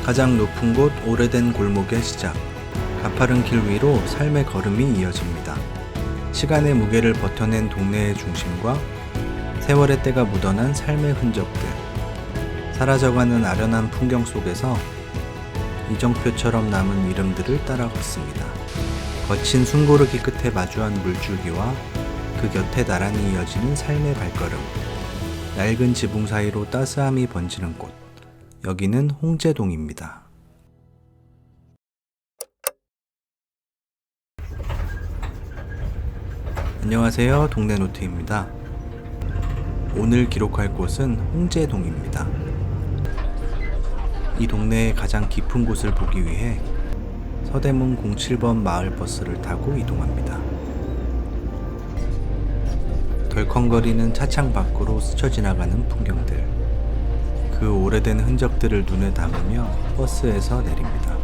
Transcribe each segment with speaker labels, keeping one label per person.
Speaker 1: 가장 높은 곳 오래된 골목의 시작. 가파른 길 위로 삶의 걸음이 이어집니다. 시간의 무게를 버텨낸 동네의 중심과 세월의 때가 묻어난 삶의 흔적들. 사라져가는 아련한 풍경 속에서 이정표처럼 남은 이름들을 따라 걷습니다. 거친 숨고르기 끝에 마주한 물줄기와 그 곁에 나란히 이어지는 삶의 발걸음. 낡은 지붕 사이로 따스함이 번지는 곳. 여기는 홍제동입니다. 안녕하세요, 동네노트입니다. 오늘 기록할 곳은 홍제동입니다. 이 동네의 가장 깊은 곳을 보기 위해 서대문 07번 마을버스를 타고 이동합니다. 덜컹거리는 차창 밖으로 스쳐 지나가는 풍경들, 그 오래된 흔적들을 눈에 담으며 버스에서 내립니다.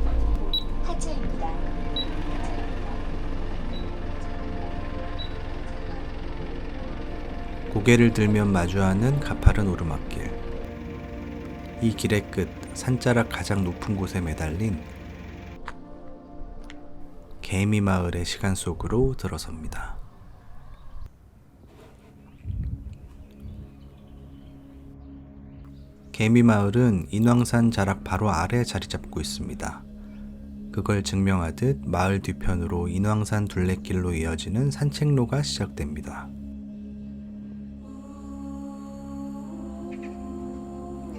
Speaker 2: 하차입니다.
Speaker 1: 고개를 들면 마주하는 가파른 오르막길. 이 길의 끝, 산자락 가장 높은 곳에 매달린 개미마을의 시간 속으로 들어섭니다. 개미마을은 인왕산 자락 바로 아래 자리 잡고 있습니다. 그걸 증명하듯 마을 뒤편으로 인왕산 둘레길로 이어지는 산책로가 시작됩니다.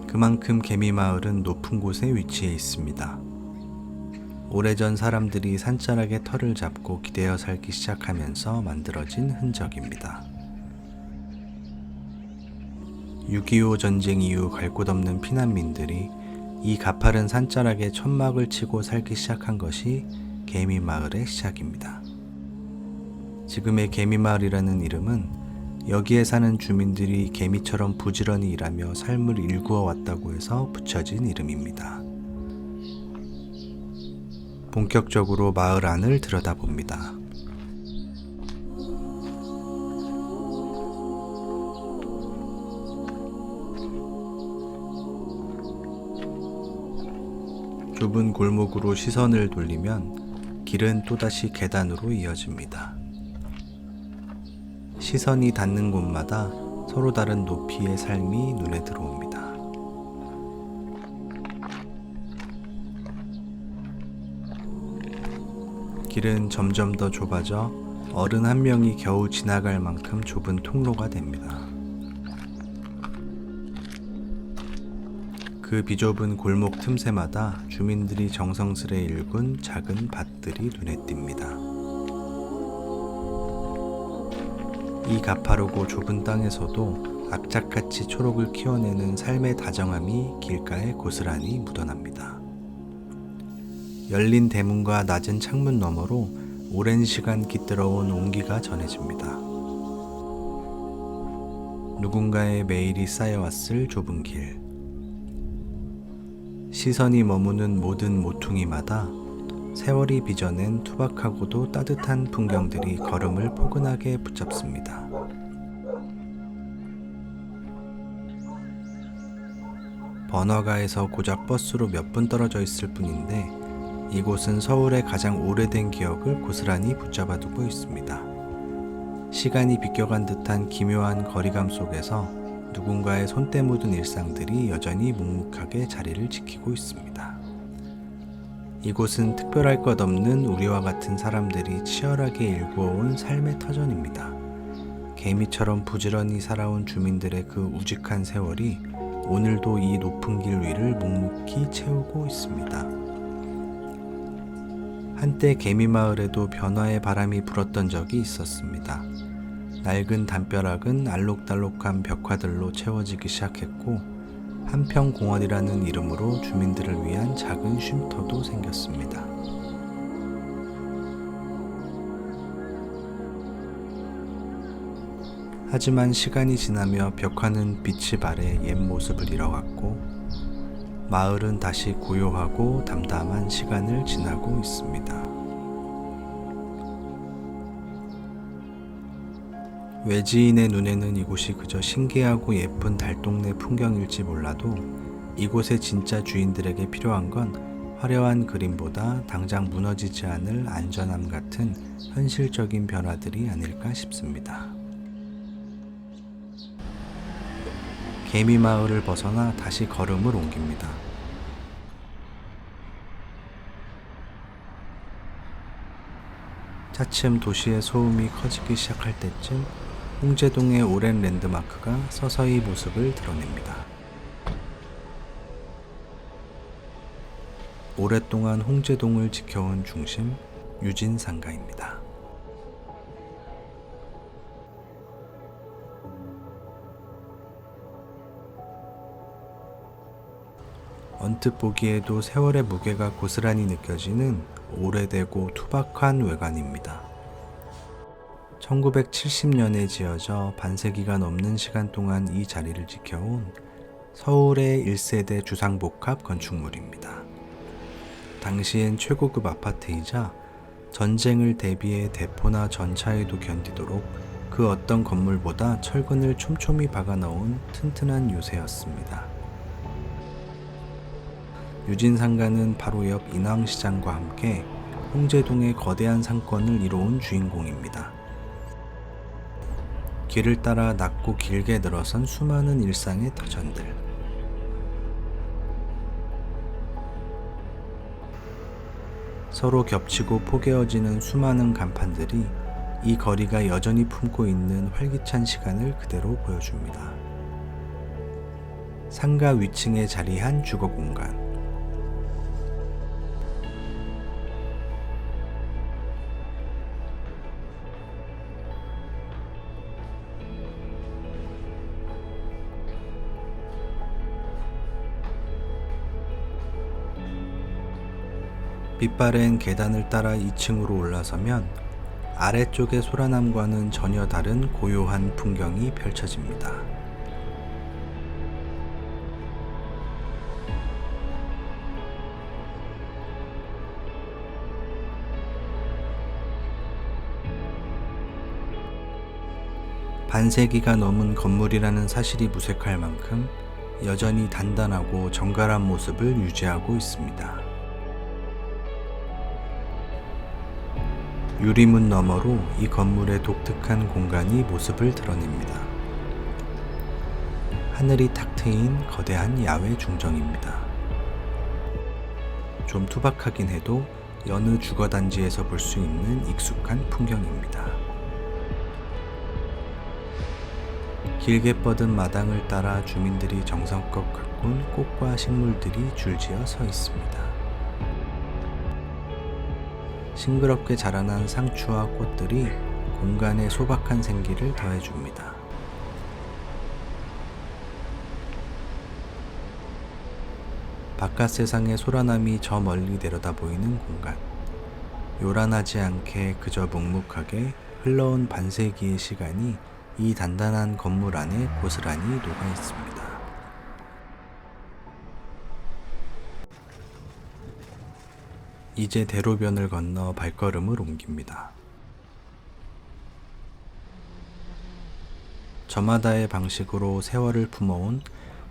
Speaker 1: 그만큼 개미마을은 높은 곳에 위치해 있습니다. 오래전 사람들이 산자락에 터를 잡고 기대어 살기 시작하면서 만들어진 흔적입니다. 6.25 전쟁 이후 갈 곳 없는 피난민들이 이 가파른 산자락에 천막을 치고 살기 시작한 것이 개미마을의 시작입니다. 지금의 개미마을이라는 이름은 여기에 사는 주민들이 개미처럼 부지런히 일하며 삶을 일구어 왔다고 해서 붙여진 이름입니다. 본격적으로 마을 안을 들여다봅니다. 좁은 골목으로 시선을 돌리면 길은 또다시 계단으로 이어집니다. 시선이 닿는 곳마다 서로 다른 높이의 삶이 눈에 들어옵니다. 길은 점점 더 좁아져 어른 한 명이 겨우 지나갈 만큼 좁은 통로가 됩니다. 그 비좁은 골목 틈새마다 주민들이 정성스레 일군 작은 밭들이 눈에 띕니다. 이 가파르고 좁은 땅에서도 악착같이 초록을 키워내는 삶의 다정함이 길가에 고스란히 묻어납니다. 열린 대문과 낮은 창문 너머로 오랜 시간 깃들어온 온기가 전해집니다. 누군가의 매일이 쌓여왔을 좁은 길. 시선이 머무는 모든 모퉁이마다 세월이 빚어낸 투박하고도 따뜻한 풍경들이 걸음을 포근하게 붙잡습니다. 번화가에서 고작 버스로 몇 분 떨어져 있을 뿐인데 이곳은 서울의 가장 오래된 기억을 고스란히 붙잡아두고 있습니다. 시간이 비껴간 듯한 기묘한 거리감 속에서 누군가의 손때 묻은 일상들이 여전히 묵묵하게 자리를 지키고 있습니다. 이곳은 특별할 것 없는 우리와 같은 사람들이 치열하게 일구어온 삶의 터전입니다. 개미처럼 부지런히 살아온 주민들의 그 우직한 세월이 오늘도 이 높은 길 위를 묵묵히 채우고 있습니다. 한때 개미마을에도 변화의 바람이 불었던 적이 있었습니다. 낡은 담벼락은 알록달록한 벽화들로 채워지기 시작했고 한평공원이라는 이름으로 주민들을 위한 작은 쉼터도 생겼습니다. 하지만 시간이 지나며 벽화는 빛이 발해 옛 모습을 잃어갔고 마을은 다시 고요하고 담담한 시간을 지나고 있습니다. 외지인의 눈에는 이곳이 그저 신기하고 예쁜 달동네 풍경일지 몰라도 이곳의 진짜 주인들에게 필요한 건 화려한 그림보다 당장 무너지지 않을 안전함 같은 현실적인 변화들이 아닐까 싶습니다. 개미마을을 벗어나 다시 걸음을 옮깁니다. 차츰 도시의 소음이 커지기 시작할 때쯤 홍제동의 오랜 랜드마크가 서서히 모습을 드러냅니다. 오랫동안 홍제동을 지켜온 중심, 유진상가입니다. 언뜻 보기에도 세월의 무게가 고스란히 느껴지는 오래되고 투박한 외관입니다. 1970년에 지어져 반세기가 넘는 시간 동안 이 자리를 지켜온 서울의 1세대 주상복합 건축물입니다. 당시엔 최고급 아파트이자 전쟁을 대비해 대포나 전차에도 견디도록 그 어떤 건물보다 철근을 촘촘히 박아 넣은 튼튼한 요새였습니다. 유진상가는 바로 옆 인왕시장과 함께 홍제동의 거대한 상권을 이뤄온 주인공입니다. 길을 따라 낮고 길게 늘어선 수많은 일상의 터전들. 서로 겹치고 포개어지는 수많은 간판들이 이 거리가 여전히 품고 있는 활기찬 시간을 그대로 보여줍니다. 상가 위층에 자리한 주거 공간. 빛바랜 계단을 따라 2층으로 올라서면 아래쪽의 소란함과는 전혀 다른 고요한 풍경이 펼쳐집니다. 반세기가 넘은 건물이라는 사실이 무색할 만큼 여전히 단단하고 정갈한 모습을 유지하고 있습니다. 유리문 너머로 이 건물의 독특한 공간이 모습을 드러냅니다. 하늘이 탁 트인 거대한 야외 중정입니다. 좀 투박하긴 해도 여느 주거단지에서 볼 수 있는 익숙한 풍경입니다. 길게 뻗은 마당을 따라 주민들이 정성껏 가꾼 꽃과 식물들이 줄지어 서 있습니다. 싱그럽게 자라난 상추와 꽃들이 공간에 소박한 생기를 더해줍니다. 바깥 세상의 소란함이 저 멀리 내려다 보이는 공간. 요란하지 않게 그저 묵묵하게 흘러온 반세기의 시간이 이 단단한 건물 안에 고스란히 녹아 있습니다. 이제 대로변을 건너 발걸음을 옮깁니다. 저마다의 방식으로 세월을 품어온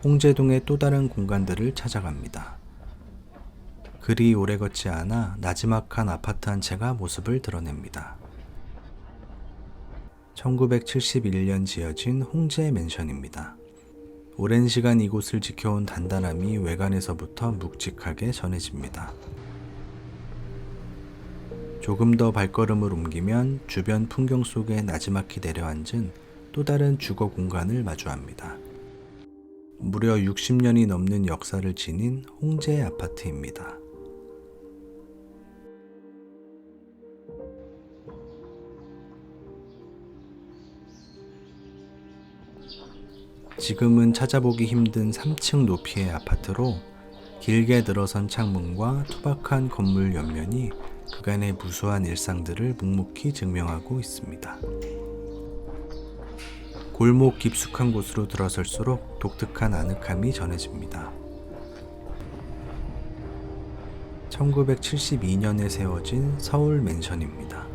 Speaker 1: 홍제동의 또 다른 공간들을 찾아갑니다. 그리 오래 걷지 않아 나지막한 아파트 한 채가 모습을 드러냅니다. 1971년 지어진 홍제 맨션입니다. 오랜 시간 이곳을 지켜온 단단함이 외관에서부터 묵직하게 전해집니다. 조금 더 발걸음을 옮기면 주변 풍경 속에 나지막히 내려앉은 또 다른 주거 공간을 마주합니다. 무려 60년이 넘는 역사를 지닌 홍제 아파트입니다. 지금은 찾아보기 힘든 3층 높이의 아파트로 길게 늘어선 창문과 투박한 건물 옆면이 그간의 무수한 일상들을 묵묵히 증명하고 있습니다. 골목 깊숙한 곳으로 들어설수록 독특한 아늑함이 전해집니다. 1972년에 세워진 서울 맨션입니다.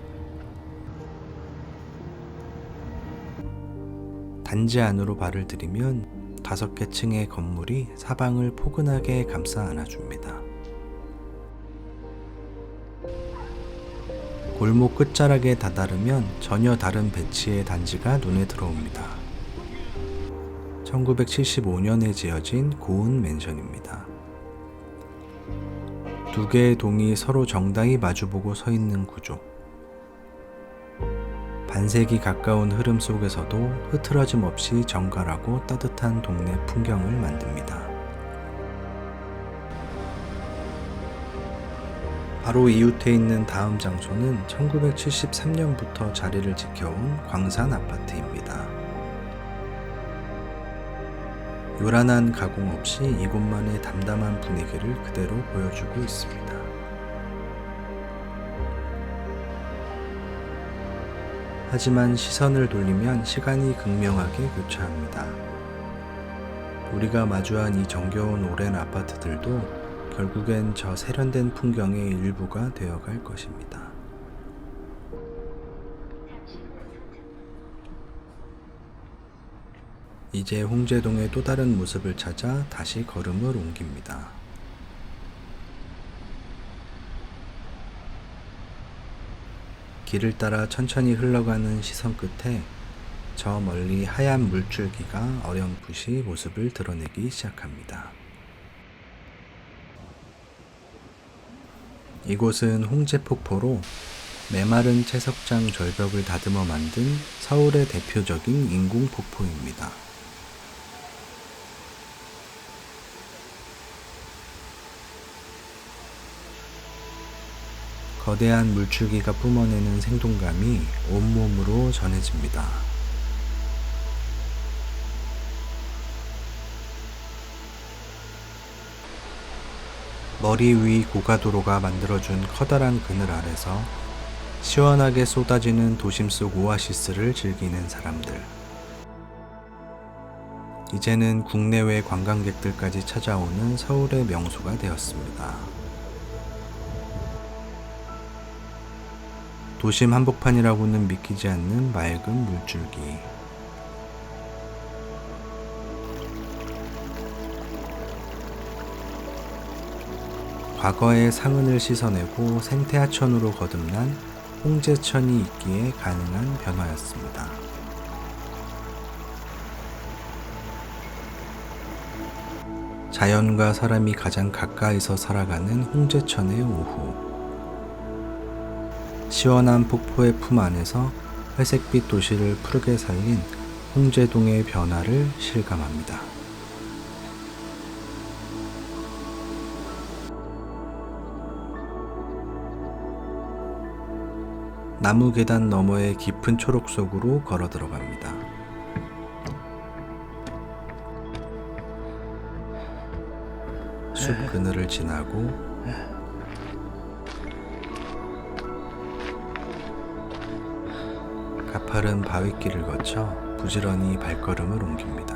Speaker 1: 단지 안으로 발을 들이면 5개 층의 건물이 사방을 포근하게 감싸 안아줍니다. 골목 끝자락에 다다르면 전혀 다른 배치의 단지가 눈에 들어옵니다. 1975년에 지어진 고운 맨션입니다. 두 개의 동이 서로 정당히 마주보고 서 있는 구조. 반세기 가까운 흐름 속에서도 흐트러짐 없이 정갈하고 따뜻한 동네 풍경을 만듭니다. 바로 이웃에 있는 다음 장소는 1973년부터 자리를 지켜온 광산 아파트입니다. 요란한 가공 없이 이곳만의 담담한 분위기를 그대로 보여주고 있습니다. 하지만 시선을 돌리면 시간이 극명하게 교차합니다. 우리가 마주한 이 정겨운 오랜 아파트들도 결국엔 저 세련된 풍경의 일부가 되어갈 것입니다. 이제 홍제동의 또 다른 모습을 찾아 다시 걸음을 옮깁니다. 길을 따라 천천히 흘러가는 시선 끝에 저 멀리 하얀 물줄기가 어렴풋이 모습을 드러내기 시작합니다. 이곳은 홍제폭포로 메마른 채석장 절벽을 다듬어 만든 서울의 대표적인 인공폭포입니다. 거대한 물줄기가 뿜어내는 생동감이 온몸으로 전해집니다. 머리 위 고가도로가 만들어준 커다란 그늘 아래서 시원하게 쏟아지는 도심 속 오아시스를 즐기는 사람들. 이제는 국내외 관광객들까지 찾아오는 서울의 명소가 되었습니다. 도심 한복판이라고는 믿기지 않는 맑은 물줄기. 과거의 상흔을 씻어내고 생태하천으로 거듭난 홍제천이 있기에 가능한 변화였습니다. 자연과 사람이 가장 가까이서 살아가는 홍제천의 오후. 시원한 폭포의 품 안에서 회색빛 도시를 푸르게 살린 홍제동의 변화를 실감합니다. 나무 계단 너머의 깊은 초록 속으로 걸어 들어갑니다. 숲 그늘을 지나고 가파른 바위길을 거쳐 부지런히 발걸음을 옮깁니다.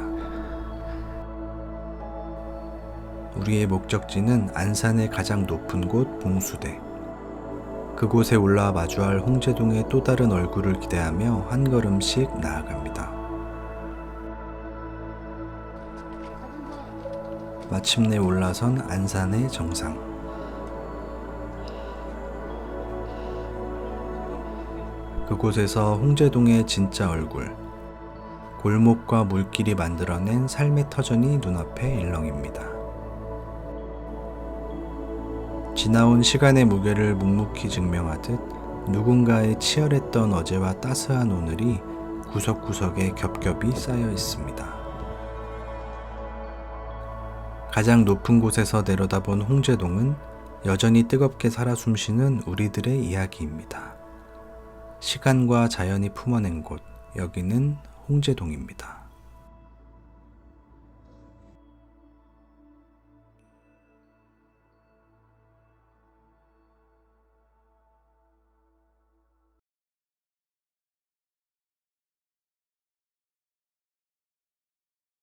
Speaker 1: 우리의 목적지는 안산의 가장 높은 곳 봉수대. 그곳에 올라 마주할 홍제동의 또 다른 얼굴을 기대하며 한 걸음씩 나아갑니다. 마침내 올라선 안산의 정상. 그곳에서 홍제동의 진짜 얼굴, 골목과 물길이 만들어낸 삶의 터전이 눈앞에 일렁입니다. 지나온 시간의 무게를 묵묵히 증명하듯 누군가의 치열했던 어제와 따스한 오늘이 구석구석에 겹겹이 쌓여 있습니다. 가장 높은 곳에서 내려다본 홍제동은 여전히 뜨겁게 살아 숨쉬는 우리들의 이야기입니다. 시간과 자연이 품어낸 곳, 여기는 홍제동입니다.